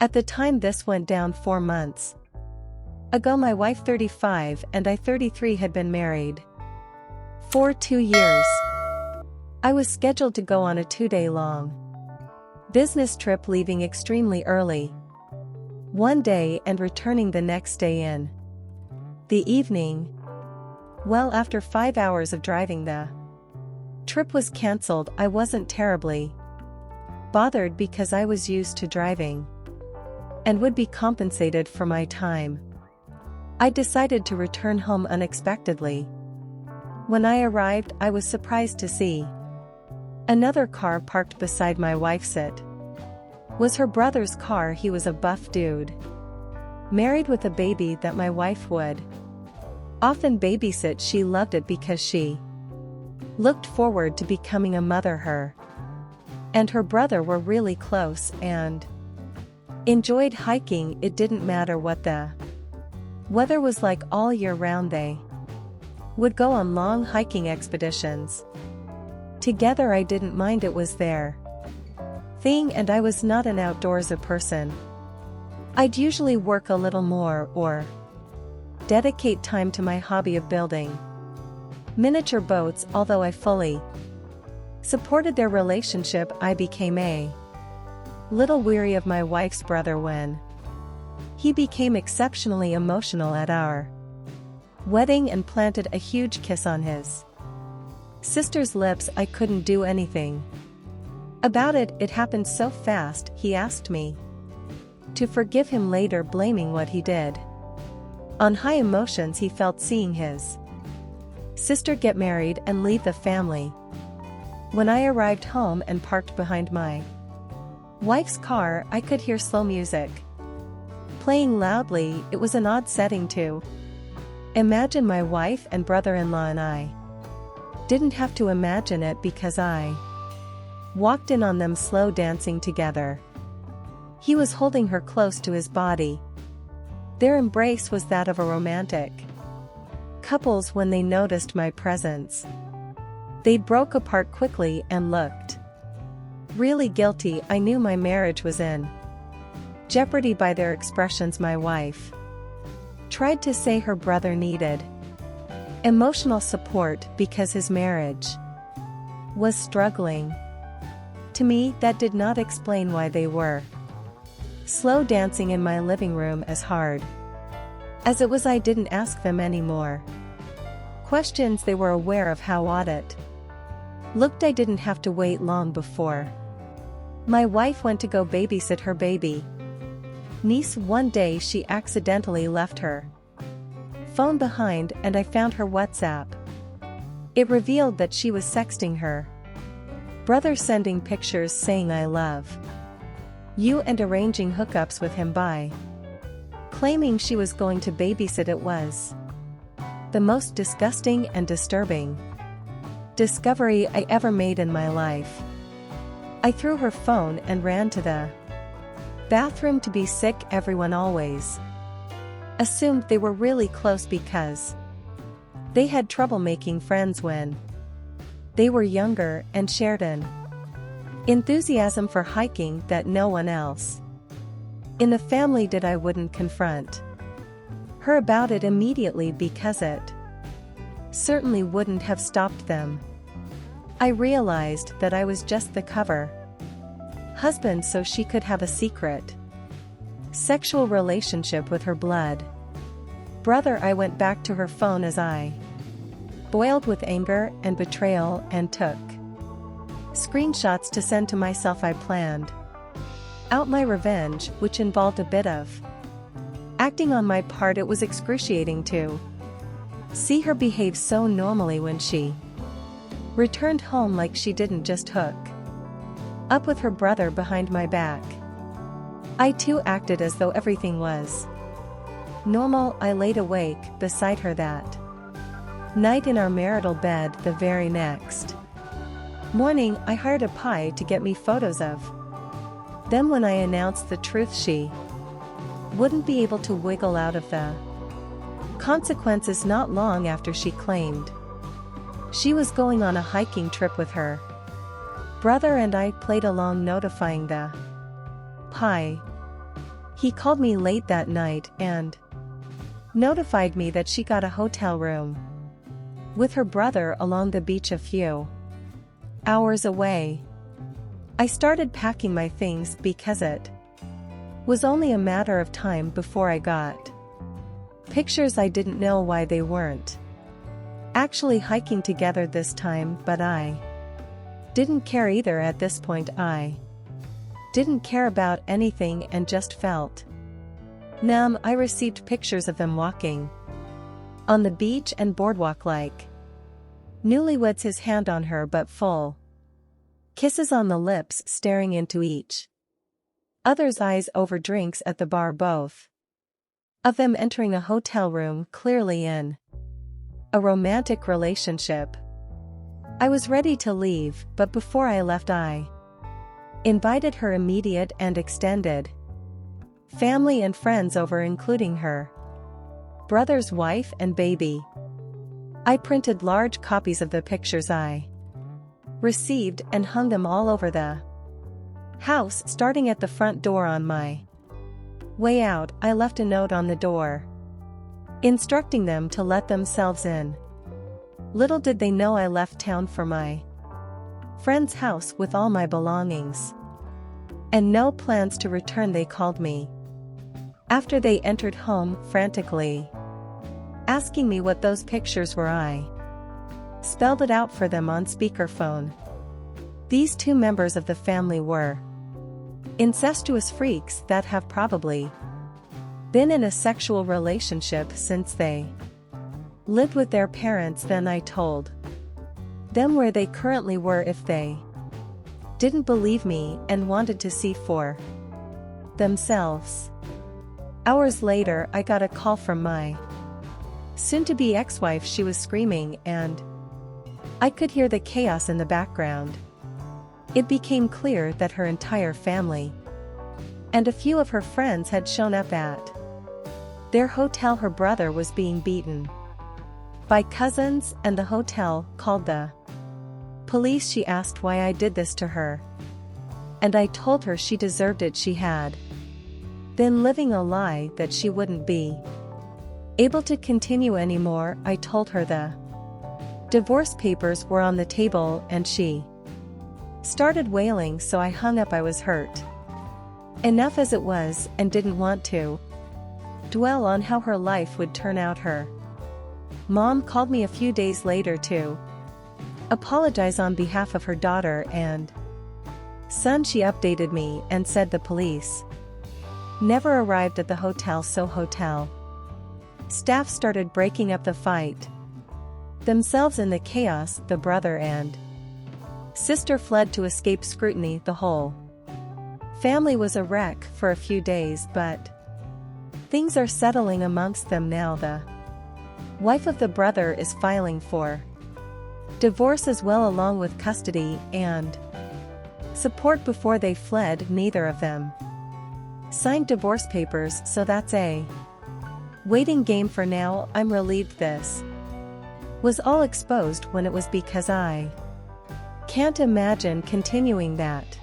At the time this went down 4 months ago, my wife 35 and I 33 had been married for 2 years. I was scheduled to go on a 2-day long business trip, leaving extremely early one day and returning the next day in the evening. Well, after 5 hours of driving, the trip was cancelled. I wasn't terribly bothered because I was used to driving and would be compensated for my time. I decided to return home unexpectedly. When I arrived, I was surprised to see another car parked beside my wife's. It was her brother's car. He was a buff dude, married with a baby that my wife would often babysit. She loved it because she looked forward to becoming a mother. Her and her brother were really close and enjoyed hiking. It didn't matter what the weather was like all year round. They would go on long hiking expeditions together. I didn't mind. It was their thing, and I was not an outdoorsy person. I'd usually work a little more or dedicate time to my hobby of building miniature boats. Although I fully supported their relationship, I became a little weary of my wife's brother when he became exceptionally emotional at our wedding and planted a huge kiss on his sister's lips. I couldn't do anything about it. It happened so fast. He asked me to forgive him later, blaming what he did on high emotions he felt seeing his sister get married and leave the family. When I arrived home and parked behind my wife's car, I could hear slow music playing loudly. It was an odd setting to imagine my wife and brother-in-law, and I didn't have to imagine it because I walked in on them slow dancing together. He was holding her close to his body. Their embrace was that of a romantic couples. When they noticed my presence, they broke apart quickly and looked really guilty. I knew my marriage was in jeopardy by their expressions. My wife tried to say her brother needed emotional support because his marriage was struggling. To me, that did not explain why they were slow dancing in my living room. As hard as it was, I didn't ask them any more questions. They were aware of how odd it looked. I didn't have to wait long before my wife went to go babysit her baby niece. One day she accidentally left her phone behind, and I found her WhatsApp. It revealed that she was sexting her brother, sending pictures saying "I love you" and arranging hookups with him by claiming she was going to babysit. It was the most disgusting and disturbing discovery I ever made in my life. I threw her phone and ran to the bathroom to be sick. Everyone always assumed they were really close because they had trouble making friends when they were younger and shared an enthusiasm for hiking that no one else in the family did. I wouldn't confront her about it immediately because it certainly wouldn't have stopped them. I realized that I was just the cover husband so she could have a secret sexual relationship with her blood brother. I went back to her phone as I boiled with anger and betrayal and took screenshots to send to myself. I planned out my revenge, which involved a bit of acting on my part. It was excruciating to see her behave so normally when she returned home, like she didn't just hook up with her brother behind my back. I too acted as though everything was normal. I laid awake beside her that night in our marital bed. The very next morning, I hired a pie to get me photos of them. When I announced the truth, she wouldn't be able to wiggle out of the consequences. Not long after, she claimed she was going on a hiking trip with her brother, and I played along, notifying the pie He called me late that night and notified me that she got a hotel room with her brother along the beach a few hours away. I started packing my things because it was only a matter of time before I got pictures. I didn't know why they weren't actually hiking together this time, but I didn't care either at this point. I didn't care about anything and just felt numb. I received pictures of them walking on the beach and boardwalk like newlyweds, his hand on her but full kisses on the lips, staring into each other's eyes over drinks at the bar, both of them entering a hotel room, clearly in a romantic relationship. I was ready to leave, but before I left I invited her immediate and extended family and friends over, including her brother's wife and baby. I printed large copies of the pictures I received and hung them all over the house, starting at the front door. On my way out, I left a note on the door instructing them to let themselves in. Little did they know I left town for my friend's house with all my belongings and no plans to return. They called me after they entered home, frantically asking me what those pictures were. I spelled it out for them on speakerphone. These two members of the family were incestuous freaks that have probably been in a sexual relationship since they lived with their parents. Then I told them where they currently were if they didn't believe me and wanted to see for themselves. Hours later, I got a call from my soon-to-be ex-wife. She was screaming and I could hear the chaos in the background. It became clear that her entire family and a few of her friends had shown up at their hotel. Her brother was being beaten by cousins and the hotel called the police. She asked why I did this to her, and I told her she deserved it. She had been living a lie that she wouldn't be able to continue anymore. I told her the divorce papers were on the table and she started wailing, so I hung up. I was hurt enough as it was and didn't want to dwell on how her life would turn out. Her mom called me a few days later to apologize on behalf of her daughter and son. She updated me and said the police never arrived at the hotel, so hotel staff started breaking up the fight themselves. In the chaos, the brother and sister fled to escape scrutiny. The whole family was a wreck for a few days, but things are settling amongst them now. The wife of the brother is filing for divorce as well, along with custody and support. Before they fled, neither of them signed divorce papers, so that's a waiting game for now. I'm relieved this was all exposed when it was, because I can't imagine continuing that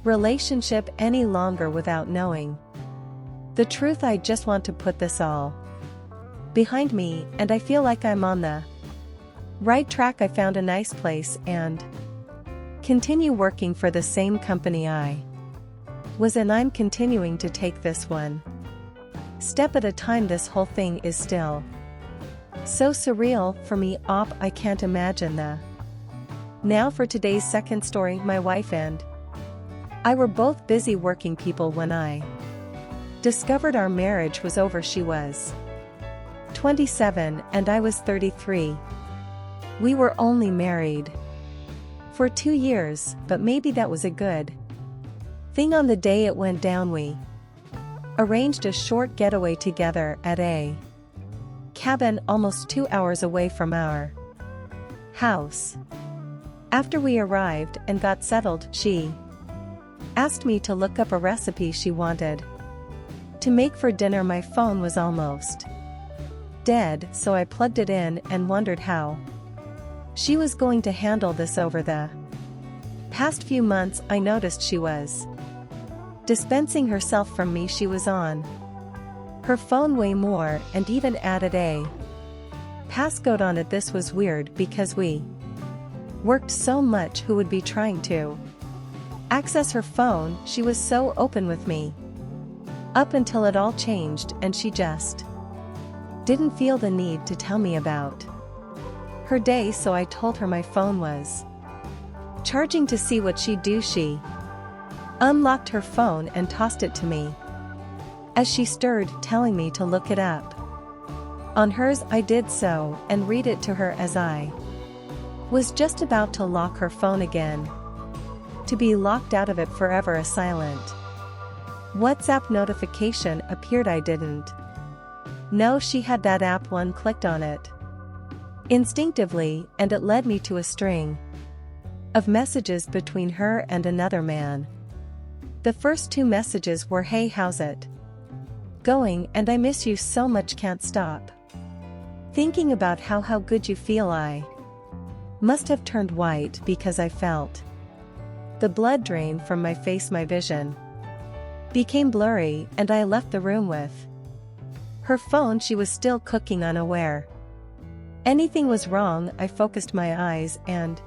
relationship any longer without knowing the truth. I just want to put this all behind me, and I feel like I'm on the right track. I found a nice place and continue working for the same company I was in. I'm continuing to take this one step at a time. This whole thing is still so surreal for me. I can't imagine the Now for today's second story. My wife and I were both busy working people when I discovered our marriage was over. She was 27 and I was 33. We were only married for 2 years, but maybe that was a good thing. On the day it went down, we arranged a short getaway together at a cabin almost 2 hours away from our house. After we arrived and got settled, she asked me to look up a recipe she wanted to make for dinner. My phone was almost dead, so I plugged it in and wondered how she was going to handle this. Over the past few months, I noticed she was Dispensing herself from me, she was on her phone way more and even added a passcode on it. This was weird because we worked so much. Who would be trying to access her phone? She was so open with me. Up until it all changed and she just didn't feel the need to tell me about her day, so I told her my phone was charging. To see what she'd do, she unlocked her phone and tossed it to me. As she stirred, telling me to look it up on hers, I did so, and read it to her as I was just about to lock her phone again. To be locked out of it forever. A silent WhatsApp notification appeared. I didn't know she had that app. One clicked on it instinctively, and it led me to a string of messages between her and another man. The first two messages were, "Hey, how's it going? And I miss you so much, can't stop thinking about how good you feel." I must have turned white because I felt the blood drain from my face. My vision became blurry and I left the room with her phone. She was still cooking, unaware anything was wrong. I focused my eyes and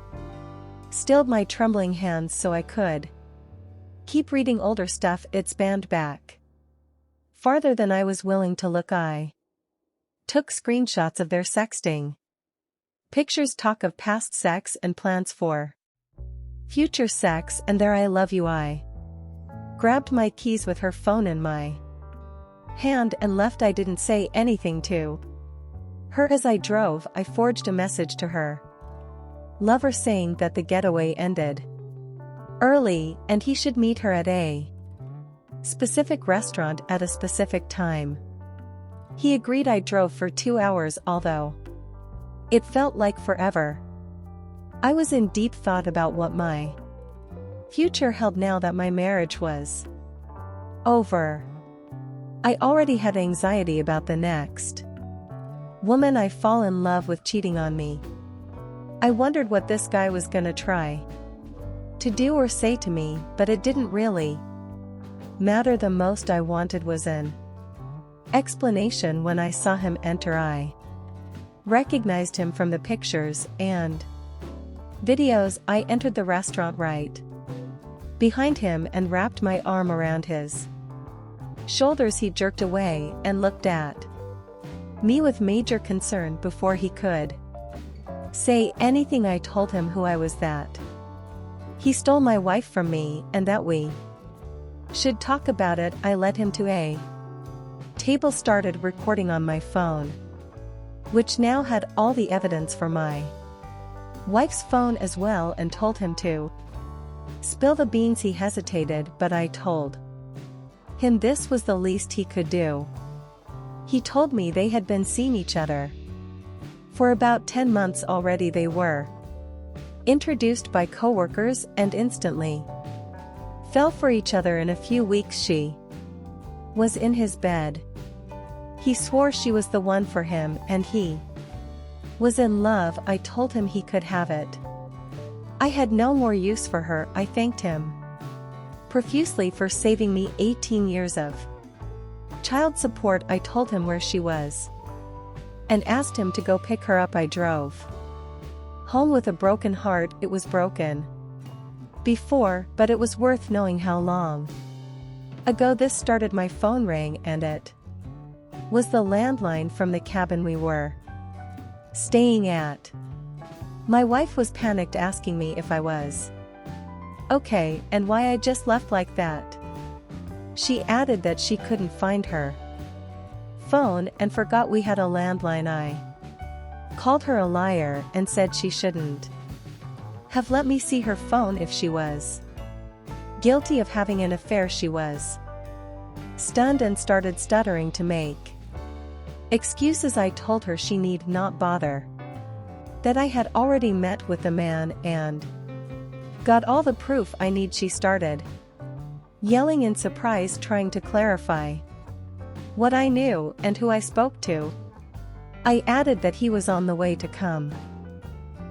stilled my trembling hands so I could keep reading older stuff. It spanned back farther than I was willing to look. I took screenshots of their sexting pictures, talk of past sex and plans for future sex, and their "I love you." I grabbed my keys with her phone in my hand and left. I didn't say anything to her as I drove. I forged a message to her lover saying that the getaway ended early and he should meet her at a specific restaurant at a specific time. He agreed. I drove for 2 hours, although it felt like forever. I was in deep thought about what my future held now that my marriage was over. I already had anxiety about the next woman I fall in love with cheating on me. I wondered what this guy was gonna try to do or say to me, but it didn't really matter. The most I wanted was an explanation. When I saw him enter, I recognized him from the pictures and videos. I entered the restaurant right behind him and wrapped my arm around his shoulders. He jerked away and looked at me with major concern. Before he could say anything, I told him who I was, that he stole my wife from me and that we should talk about it. I led him to a table, started recording on my phone, which now had all the evidence for my wife's phone as well, and told him to spill the beans. He hesitated, but I told him this was the least he could do. He told me they had been seeing each other for about 10 months already. They were introduced by coworkers and instantly fell for each other. In a few weeks she was in his bed. He swore she was the one for him and he was in love. I told him he could have it. I had no more use for her. I thanked him profusely for saving me 18 years of child support. I told him where she was and asked him to go pick her up. I drove home with a broken heart. It was broken before, but it was worth knowing how long ago this started. My phone rang and it was the landline from the cabin we were staying at. My wife was panicked, asking me if I was okay and why I just left like that. She added that she couldn't find her phone and forgot we had a landline. I called her a liar and said she shouldn't have let me see her phone if she was guilty of having an affair. She was stunned and started stuttering to make excuses. I told her she need not bother, that I had already met with the man and got all the proof I need. She started yelling in surprise, trying to clarify what I knew and who I spoke to. I added that he was on the way to come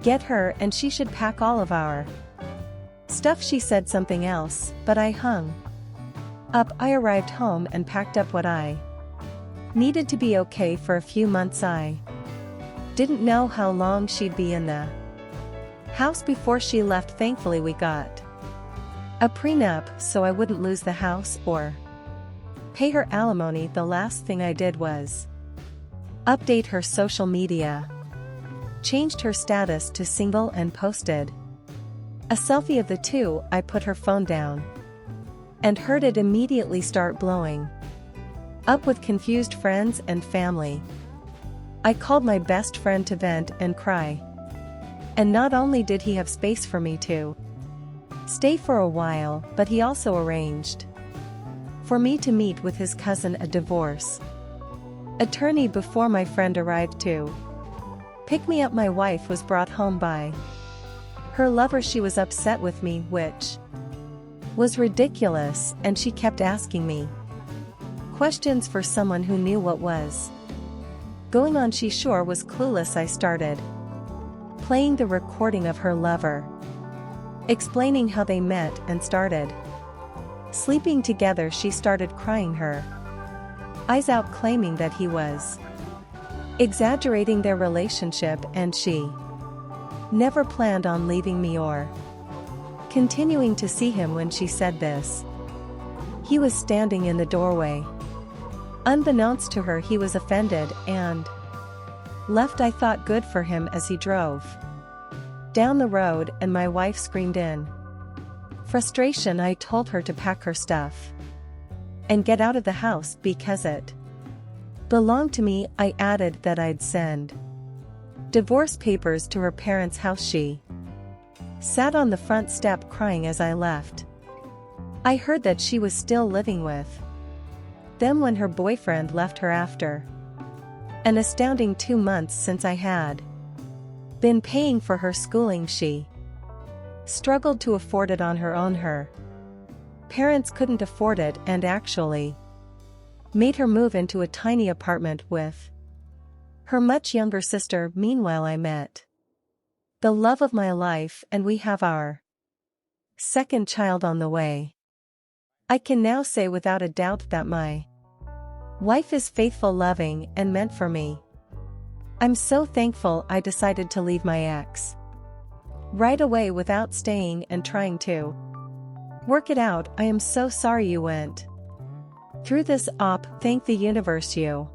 get her and she should pack all of our stuff. She said something else, but I hung I arrived home and packed up what I needed to be okay for a few months. I didn't know how long she'd be in the house before she left. Thankfully we got a prenup so I wouldn't lose the house or pay her alimony. The last thing I did was update her social media, changed her status to single and posted a selfie of the two. I put her phone down and heard it immediately start blowing up with confused friends and family. I called my best friend to vent and cry. And not only did he have space for me to stay for a while, but he also arranged for me to meet with his cousin, a divorce attorney, before my friend arrived to pick me up. My wife was brought home by her lover. She was upset with me, which was ridiculous, and she kept asking me questions for someone who knew what was going on. She sure was clueless. I started playing the recording of her lover explaining how they met and started sleeping together. She started crying her eyes out, claiming that he was exaggerating their relationship and she never planned on leaving me or continuing to see him. When she said this, he was standing in the doorway. Unbeknownst to her, he was offended and left. I thought good for him as he drove down the road, and my wife screamed in frustration. I told her to pack her stuff and get out of the house because it belonged to me. I added that I'd send divorce papers to her parents' house. She sat on the front step crying as I left. I heard that she was still living with them when her boyfriend left her after an astounding 2 months. Since I had been paying for her schooling, she struggled to afford it on her own. Her parents couldn't afford it and actually made her move into a tiny apartment with her much younger sister. Meanwhile, I met the love of my life, and we have our second child on the way. I can now say without a doubt that my wife is faithful, loving, and meant for me. I'm so thankful I decided to leave my ex right away without staying and trying to work it out. I am so sorry you went through this. Thank the universe you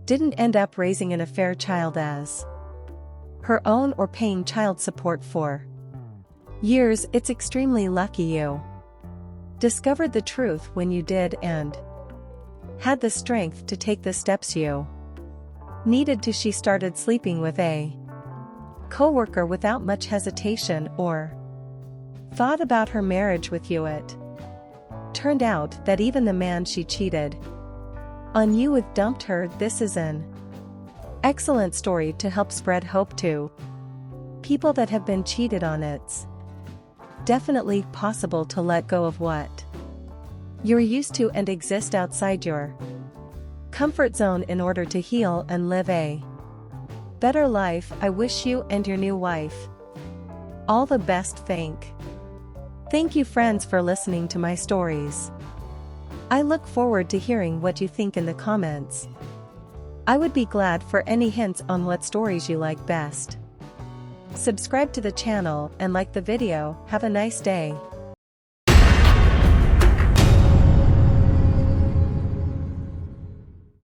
didn't end up raising an affair child as her own or paying child support for years. It's extremely lucky you discovered the truth when you did and had the strength to take the steps you needed to. She started sleeping with a co-worker without much hesitation or thought about her marriage with you. It turned out that even the man she cheated on you with dumped her. This is an excellent story to help spread hope to people that have been cheated on. It's definitely possible to let go of what you're used to and exist outside your comfort zone in order to heal and live a better life. I wish you and your new wife all the best. Thank you, friends, for listening to my stories. I look forward to hearing what you think in the comments. I would be glad for any hints on what stories you like best. Subscribe to the channel and like the video. Have a nice day.